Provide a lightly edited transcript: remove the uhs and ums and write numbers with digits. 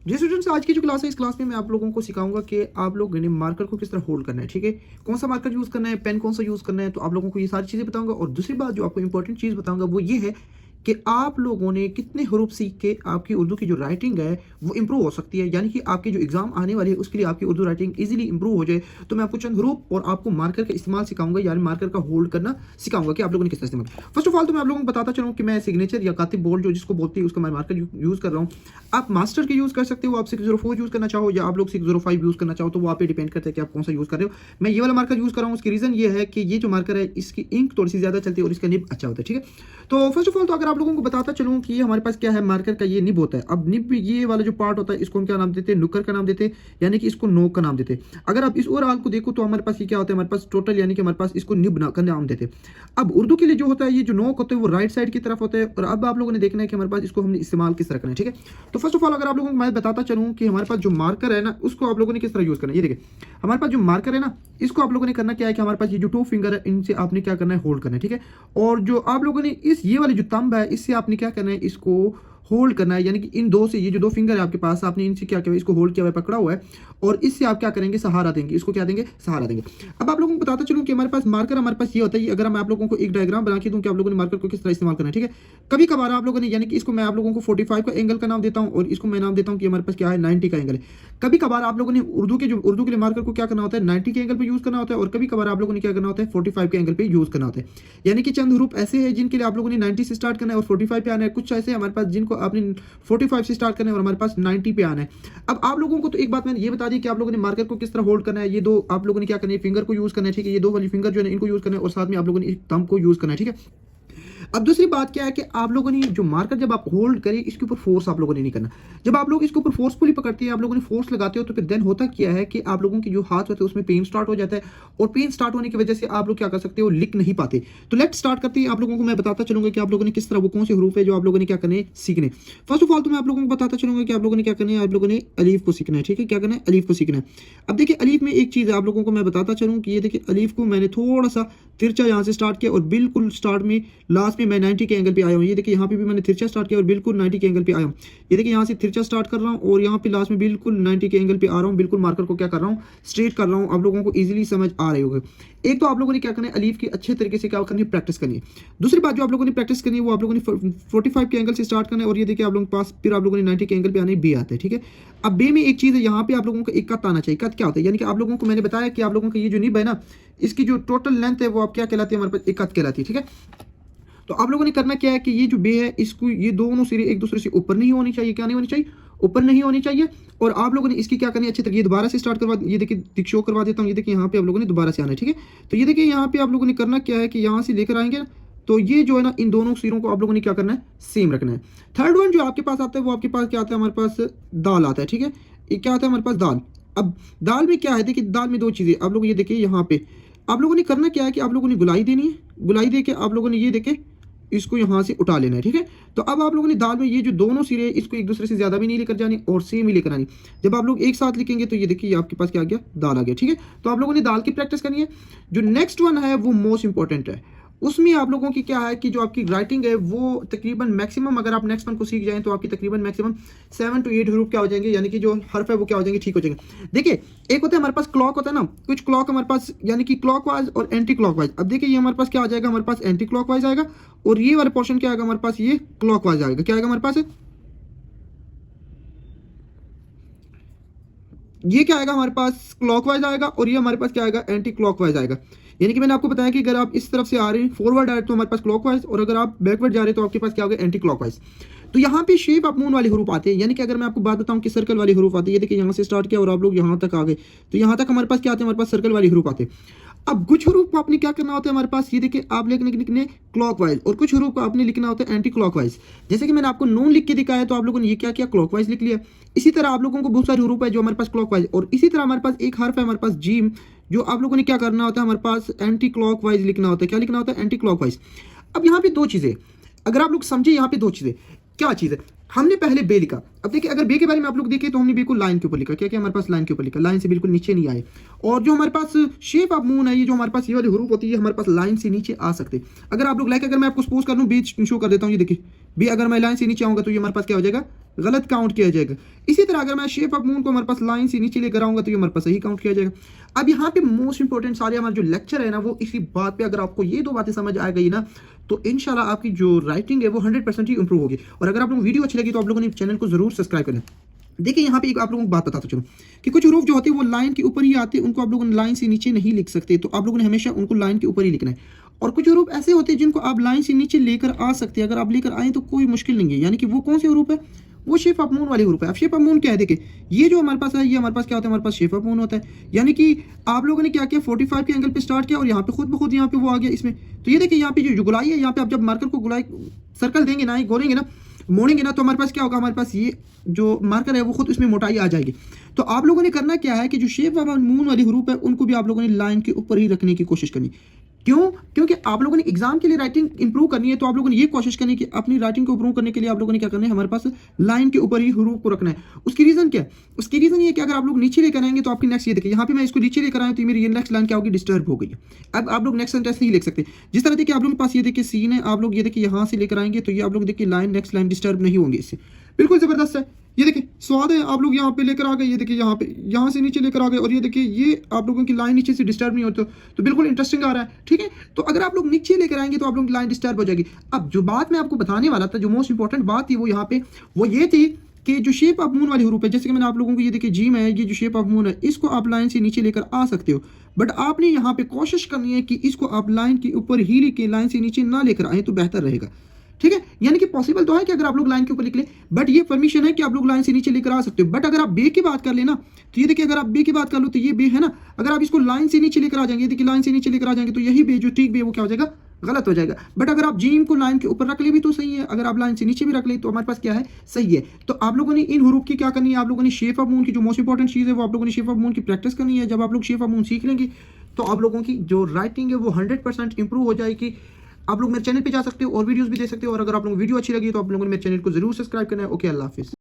जी students, आज की जो क्लास है इस क्लास में मैं आप लोगों को सिखाऊंगा कि आप लोग ने मार्कर को किस तरह होल्ड करना है। ठीक है, कौन सा मार्कर यूज़ करना है, पेन कौन सा यूज़ करना है, तो आप लोगों को ये सारी चीज़ें बताऊंगा। और दूसरी बात जो आपको इंपॉर्टेंट चीज़ बताऊंगा वो ये है कि आप लोगों ने कितने हरूफ सीख के आपकी उर्दू की जो राइटिंग है वो इंप्रूव हो सकती है, यानी कि आपकी जो एग्जाम आने वाली है उसके लिए आपकी उर्दू राइटिंग इजीली इंप्रूव हो जाए। तो मैं आपको चंद हरूफ और आपको मार्कर का इस्तेमाल सिखाऊंगा, यानी मार्कर का होल्ड करना सिखाऊंगा कि आप लोगों ने किस तरह इस्तेमाल। फर्स्ट ऑफ ऑल तो मैं आप लोगों को बताता चलूँ कि मैं सिग्नेचर या कातिब बोल्ड जो जिसको बोलती है उसका मैं मार्कर यूज़ कर रहा हूँ। आप मास्टर के यूज़ कर सकते हो, आप 604 यूज़ करना चाहो या आप लोग 605 यूज़ करना चाहो, तो वो आप पे डिपेंड करता है कि आप कौन सा यूज़ कर रहे हो। मैं ये वाला मार्कर यूज़ कर रहा हूँ, उसकी रीज़न ये है कि ये जो मार्कर है इसकी इंक थोड़ी सी ज़्यादा चलती है और इसका निब अच्छा होता है। ठीक है, तो फर्स्ट ऑफ ऑल तो अगर आप लोगों को बताता चलूँ कि ये हमारे पास क्या है, मार्कर का ये निब होता है। अब निब ये वाला जो पार्ट होता है इसको हम क्या नाम देते हैं, नुक्कर का नाम देते हैं, यानी कि इसको नोक का नाम देते हैं। अगर आप इस ओवरऑल को देखो तो हमारे पास ये क्या होता है, हमारे पास टोटल, यानी कि हमारे पास इसको निब का नाम देते हैं। अब उर्दू के लिए जो होता है ये जो नोक होता है वो राइट साइड की तरफ होता है। और अब आप लोगों ने देखना है कि हमारे पास इसको हमने इस्तेमाल किस तरह करना है। ठीक है, तो फर्स्ट ऑफ ऑल अगर आप लोगों को मैं बताता चलूँ कि हमारे पास जो मार्कर है ना उसको आप लोगों ने किस तरह यूज़ करना है। ये देखिए, हमारे पास जो मार्कर है ना इसको आप लोगों ने करना क्या है कि हमारे पास ये जो 2 फिंगर है इनसे आपने क्या करना है, होल्ड करना है। ठीक है, और जो आप लोगों ने इस ये वाली जो थंब है इससे आपने क्या करना है, इसको होल्ड करना है, यानी कि इन दो से, ये जो 2 फिंगर है आपके पास, आपने इनसे क्या किया, इसको होल्ड किया हुआ है, पकड़ा हुआ है, और इससे आप क्या करेंगे, सहारा देंगे। इसको क्या देंगे, सहारा देंगे। अब आप लोगों को बताता चलूं कि हमारे पास मार्कर, हमारे पास ये होता है, अगर मैं आप लोगों को एक डायग्राम बना के दूं कि आप लोगों ने मार्कर को किस तरह इस्तेमाल करना है। ठीक है, कभी कभार आप लोगों ने, यानी कि इसको मैं आप लोगों को 45 का एंगल का नाम देता हूं और इसको मैं नाम देता हूं कि हमारे पास क्या है, 90 का एंगल है। कभी कभार आप लोगों ने उर्दू के लिए मार्कर को क्या करना होता है, 90 के एंगल पे यूज करना होता है, और कभी कभार आप लोगों ने क्या करना होता है, 45 के एंगल पे यूज करना होता है। यानी कि चंद हरूफ ऐसे हैं जिनके लिए आप लोगों ने 90 से स्टार्ट करना है और 45 पे आना है। कुछ ऐसे हमारे पास जिनको आपने 45 से स्टार्ट करना है और हमारे पास 90 पे आना है। अब आप लोगों को तो एक बात मैंने ये बता दी कि आप लोगों ने मार्कर को किस तरह होल्ड करना है। ये दो आप लोगों ने क्या करना है, फिंगर को यूज करना है। ठीक है, ये दो वाली फिंगर जो है इनको यूज करना है और साथ में आप लोगों ने थंब को यूज करना है। ठीक है, अब दूसरी बात क्या है कि आप लोगों ने जो मार्कर जब आप होल्ड करें इसके ऊपर फोर्स आप लोगों ने नहीं करना। जब आप लोग इसके ऊपर फोर्सफुली पकड़ते हैं, आप लोगों ने फोर्स लगाते हो, तो फिर देन होता क्या है कि आप लोगों के जो हाथ होते हैं उसमें पेन स्टार्ट हो जाता है, और पेन स्टार्ट होने की वजह से आप लोग क्या कर सकते हो, लिख नहीं पाते। तो लेट स्टार्ट करते हैं। आप लोगों को मैं बताता चलूंगा कि आप लोगों ने किस तरह, वो कौन से हरूफ है जो आप लोगों ने क्या करने सीखने। फर्स्ट ऑफ ऑल तो मैं आप लोगों को बताता चलूंगा कि आप लोगों ने क्या करना है, आप लोगों ने अलीफ को सीखना है। ठीक है, क्या करना है, अलीफ को सीखना है। अब देखिए अलीफ में एक चीज़ है, आप लोगों को मैं बताता चलूँ कि ये देखिए अलीफ को मैंने थोड़ा सा तिरछा यहाँ से स्टार्ट किया और बिल्कुल स्टार्ट में लास्ट में मैं 90 के एंगल पे आया हूँ। ये देखिए यहाँ पे भी मैंने तिरछा स्टार्ट किया और बिल्कुल 90 के एंगल पे आया हूँ। ये देखिए यहाँ से तिरछा स्टार्ट कर रहा हूँ और यहाँ पे लास्ट में बिल्कुल 90 के एंगल पे आ रहा हूँ। बिल्कुल मार्कर को क्या कर रहा हूँ, स्ट्रेट कर रहा हूँ। आप लोगों को इजीली समझ आ रही होगी। एक तो आप लोगों ने क्या करना है, अलीफ की अच्छे तरीके से क्या करनी है, प्रैक्टिस करनी है। दूसरी बात जो आप लोगों ने प्रैक्टिस करनी है वो आप लोगों ने 45 के एंगल से स्टार्ट करना है, और ये देखिए आप लोगों के पास फिर आप लोगों ने 90 के एंगल पे आने बे आते हैं। ठीक है, अब बे में एक चीज़ है, यहाँ पे आप लोगों को एक कत आना चाहिए। कत क्या होता है, यानी कि आप लोगों को मैंने बताया कि आप लोगों का ये जो निब है ना इसकी जो टोटल लेंथ है वो आप क्या कहलाती है, हमारे पास एक कत कहलाती है। ठीक है, तो आप लोगों ने करना क्या है कि ये जो बे है इसको, ये दोनों सिरे एक दूसरे से ऊपर नहीं होनी चाहिए। क्या नहीं होनी चाहिए, ऊपर नहीं होनी चाहिए। और आप लोगों ने इसकी क्या करनी है, अच्छे तरीके, ये दोबारा से स्टार्ट करवा, ये देखिए शो करवा देता हूँ। ये देखिए यहाँ पे आप लोगों ने दोबारा से आना है। ठीक है, तो ये देखिए यहाँ पे आप लोगों ने करना क्या है कि यहाँ से लेकर आएंगे, तो ये जो है ना इन दोनों सिरों को आप लोगों ने क्या करना है, सेम रखना है। थर्ड वन जो आपके पास आता है वो आपके पास क्या आता है, हमारे पास दाल आता है। ठीक है, ये क्या आता है हमारे पास, दाल। अब दाल में क्या है, देखिए दाल में दो चीज़ें आप लोग, ये देखिए यहाँ पे आप लोगों ने करना क्या है कि आप लोगों ने गुलाई देनी है। गुलाई दे के आप लोगों ने ये देखे इसको यहाँ से उठा लेना है। ठीक है, तो अब आप लोगों ने दाल में ये जो दोनों सिरे इसको एक दूसरे से ज़्यादा भी नहीं लेकर जानी और सेम ही लेकर आनी। जब आप लोग एक साथ लिखेंगे तो ये देखिए आपके पास क्या आ गया, दाल आ गया। ठीक है, तो आप लोगों ने दाल की प्रैक्टिस करनी है। जो नेक्स्ट वन है वो मोस्ट इंपॉर्टेंट है। उसमें आप लोगों की क्या है कि जो आपकी राइटिंग है वो तकरीबन मैक्सिमम, अगर आप नेक्स्ट वन को सीख जाएं तो आपकी तकरीबन मैक्सिमम 7 to 8 हरूफ क्या हो जाएंगे, यानी कि जो हर्फ है वो क्या हो जाएंगे, ठीक हो जाएंगे। देखिए एक होता है हमारे पास क्लॉक होता है ना, कुछ क्लॉक हमारे पास, यानी कि क्लॉक वाइज और एंटी क्लॉक वाइज। अब देखिए ये हमारे पास क्या आ जाएगा, हमारे पास एंटी क्लॉक वाइज आएगा, और ये वाला पोर्शन क्या आएगा हमारे पास, ये क्लॉक वाइज आएगा। क्या आएगा हमारे पास, ये क्या आएगा हमारे पास, क्लॉकवाइज आएगा, और ये हमारे पास क्या आएगा, एंटी क्लॉकवाइज आएगा। यानी कि मैंने आपको बताया कि अगर आप इस तरफ से आ रहे हैं फॉरवर्ड आ रहे हैं तो हमारे पास क्लॉकवाइज, और अगर आप बैकवर्ड जा रहे हैं तो आपके पास क्या होगा, एंटी क्लॉकवाइज। तो यहाँ पे शेप ऑफ मून वाले हरूफ आते हैं, यानी कि अगर मैं आपको बात बताऊं कि सर्कल वाले हरूफ आते हैं। ये देखिए यहाँ से स्टार्ट किया और आप लोग यहाँ तक आ गए, तो यहाँ तक हमारे पास क्या आते हैं, हमारे पास सर्कल वाले हरूफ आते हैं। अब कुछ हरूफ को आपने क्या करना होता है हमारे पास, ये देखिए आप लिखने क्लॉकवाइज, और कुछ हरूफ को आपने लिखना होता है एंटी क्लॉकवाइज। जैसे कि मैंने आपको नून लिख के दिखाया तो आप लोगों ने ये क्या किया, क्लॉकवाइज लिख लिया। इसी तरह आप लोगों को बहुत सारे हरूफ है जो हमारे पास क्लॉकवाइज, और इसी तरह हमारे पास एक हर्फ है हमारे पास जीम, जो आप लोगों ने क्या करना होता है, हमारे पास एंटी क्लॉकवाइज लिखना होता है। क्या लिखना होता है, एंटी क्लॉकवाइज। अब यहाँ पे दो चीजें, अगर आप लोग समझे यहाँ पे दो चीजें, क्या चीज़ है, हमने पहले बे लिखा। अब देखिए अगर बे के बारे में आप लोग देखें तो हमने बे को लाइन के ऊपर लिखा। क्या क्या हमारे पास लाइन के ऊपर लिखा, लाइन से बिल्कुल नीचे नहीं आए। और जो हमारे पास शेप ऑफ मून है, ये जो हमारे पास ये वाली हरूफ होती है हमारे पास लाइन से नीचे आ सकते। अगर आप लोग लाइक, अगर मैं आपको सपोज कर लूँ बीच शो कर देता हूँ, ये देखिए भी अगर मैं लाइन से नीचे आऊँगा तो ये हमारे पास क्या हो जाएगा, गलत काउंट किया जाएगा। इसी तरह अगर मैं शेप ऑफ मून को हमारे पास लाइन से नीचे लेकर आऊँगा तो ये हमारे पास सही काउंट किया जाएगा। अब यहाँ पे मोस्ट इंपॉर्टेंट सारे हमारे जो लेक्चर है ना, वो इसी बात पे अगर आपको ये 2 बातें समझ आ गई ना, तो इंशाल्लाह आपकी जो राइटिंग है वो 100% ही इंप्रूव होगी। और अगर आप लोगों को वीडियो अच्छी लगी तो आप लोगों ने चैनल को जरूर सब्सक्राइब करना। देखिए यहाँ पे एक आप लोगों को बात बताता चलो कि कुछ हरूफ जो होते हैं वो लाइन के ऊपर ही आते हैं, उनको आप लोगों ने लाइन से नीचे नहीं लिख सकते, तो आप लोगों ने हमेशा उनको लाइन के ऊपर ही लिखना है। और कुछ हरूफ ऐसे होते हैं जिनको आप लाइन से नीचे लेकर आ सकते हैं, अगर आप लेकर आए तो कोई मुश्किल नहीं है। यानी कि वो कौन से हरूफ है, वो शेप ऑफ मून वाले हरूफ है। अब शेप ऑफ मून क्या है, देखिए ये जो हमारे पास है, ये हमारे पास क्या होता है, हमारे पास शेप ऑफ मून होता है। यानी कि आप लोगों ने क्या किया, 45 के एंगल पे स्टार्ट किया और यहाँ पे खुद ब खुद यहाँ पे वो आ गया इसमें। तो ये देखिए यहाँ पे जो गुलाई है, यहाँ पे आप जब मार्कर को गुलाई सर्कल देंगे ना, गोलेंगे ना, मोड़ेंगे ना, तो हमारे पास क्या होगा, हमारे पास ये जो मार्कर है वो खुद उसमें मोटाई आ जाएगी। तो आप लोगों ने करना क्या है कि जो शेप ऑफ मून वाली हरूफ है उनको भी आप लोगों ने लाइन के ऊपर ही रखने की कोशिश करनी। क्यों? क्योंकि आप लोगों ने एग्जाम के लिए राइटिंग इंप्रूव करनी है, तो आप लोगों ने ये कोशिश करनी है कि अपनी राइटिंग को इंप्रूव करने के लिए आप लोगों ने क्या करना है, हमारे पास लाइन के ऊपर ही हरूफ को रखना है। उसकी रीजन क्या है? उसकी रीजन ये कि अगर आप लोग नीचे लेकर आएंगे तो आपकी नेक्स्ट, ये देखिए यहाँ पे मैं इसको नीचे लेकर आया तो मेरी ये नेक्स्ट लाइन क्या होगी, डिस्टर्ब हो गई है। अब आप लोग नेक्स्ट सेंटेंस नहीं लिख सकते। जिस तरह देखिए आप लोगों के पास ये देखिए सीन है, आप लोग ये देखिए यहाँ से लेकर आएंगे तो ये आप लोग देखिए लाइन, नेक्स्ट लाइन डिस्टर्ब नहीं होंगे इससे, बिल्कुल जबरदस्त है। ये देखिए स्वाद है, आप लोग यहाँ पे लेकर आ गए, ये देखिए यहाँ पे, यहाँ से नीचे लेकर आ गए और ये देखिए ये आप लोगों की लाइन नीचे से डिस्टर्ब नहीं होती, तो बिल्कुल इंटरेस्टिंग आ रहा है। ठीक है, तो अगर आप लोग नीचे लेकर आएंगे तो आप लोगों की लाइन डिस्टर्ब हो जाएगी। अब जो बात मैं आपको बताने वाला था, जो मोस्ट इंपॉर्टेंट बात थी वो यहाँ पे वो ये थी कि जो शेप ऑफ मून वाली हरूफ है, जैसे कि मैंने आप लोगों को ये देखिए जीम है, ये जो शेप ऑफ मून है, इसको आप लाइन से नीचे लेकर आ सकते हो, बट आपने यहाँ पे कोशिश करनी है कि इसको आप लाइन के ऊपर ही लिखे, लाइन से नीचे ना लेकर आए तो बेहतर रहेगा। ठीक है, यानी कि पॉसिबल तो है कि अगर आप लोग लाइन के ऊपर लिख लें, बट ये परमिशन है कि आप लोग लाइन से नीचे लेकर आ सकते हो। बट अगर आप बे की बात कर लेना, तो ये देखिए अगर आप बे की बात कर लो तो ये बे है ना, अगर आप इसको लाइन से नीचे लेकर आ जाएंगे, देखिए लाइन से नीचे लेकर आ जाएंगे तो यही बे जो ठीक बे वो क्या हो जाएगा, गलत हो जाएगा। बट अगर आप जीम को लाइन के ऊपर रख ले भी तो सही है, अगर आप लाइन से नीचे भी रख ले तो हमारे पास क्या है, सही है। तो आप लोगों ने इन हरूफ की क्या करनी है, आप लोगों ने शेप ऑफ मून की जो मोस्ट इंपॉर्टेंट चीज़ है वो आप लोगों ने शेप ऑफ मून की प्रैक्टिस करनी है। जब आप लोग शेप ऑफ मून सीख लेंगे तो आप लोगों की जो राइटिंग है वो 100% इंप्रूव हो जाएगी। आप लोग मेरे चैनल पे जा सकते हो और वीडियोस भी देख सकते हो। और अगर आप लोगों को वीडियो अच्छी लगी तो आप लोगों ने मेरे चैनल को जरूर सब्सक्राइब करना है। ओके, अल्लाह हाफिज़।